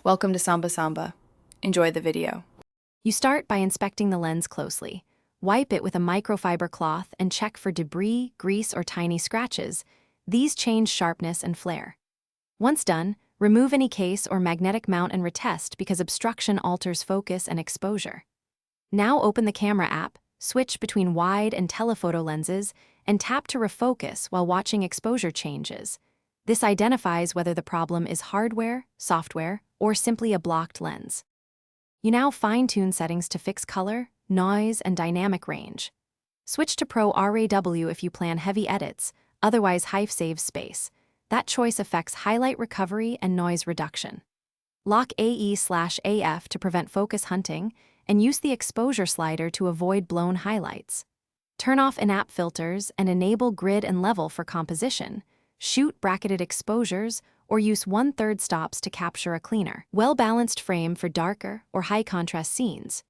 Welcome to Samba Samba. Enjoy the video. You start by inspecting the lens closely. Wipe it with a microfiber cloth and check for debris, grease, or tiny scratches. These change sharpness and flare. Once done, remove any case or magnetic mount and retest because obstruction alters focus and exposure. Now open the camera app, switch between wide and telephoto lenses, and tap to refocus while watching exposure changes. This identifies whether the problem is hardware, software, or simply a blocked lens. You now fine-tune settings to fix color, noise, and dynamic range. Switch to Pro RAW if you plan heavy edits, otherwise HIFE saves space. That choice affects highlight recovery and noise reduction. Lock AE/AF to prevent focus hunting, and use the exposure slider to avoid blown highlights. Turn off in-app filters and enable grid and level for composition. Shoot bracketed exposures or use 1/3 stops to capture a cleaner, well-balanced frame for darker or high-contrast scenes.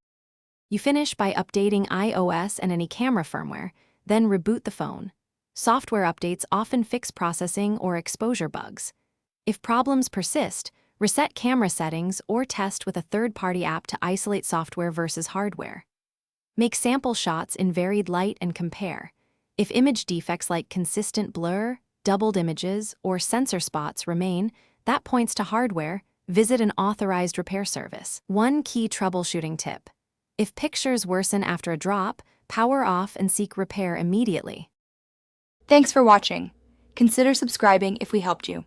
You finish by updating iOS and any camera firmware, then reboot the phone. Software updates often fix processing or exposure bugs. If problems persist, reset camera settings or test with a third-party app to isolate software versus hardware. Make sample shots in varied light and compare. If image defects like consistent blur, doubled images, or sensor spots remain, that points to hardware. Visit an authorized repair service. One key troubleshooting tip: if pictures worsen after a drop, power off and seek repair immediately. Thanks for watching. Consider subscribing if we helped you.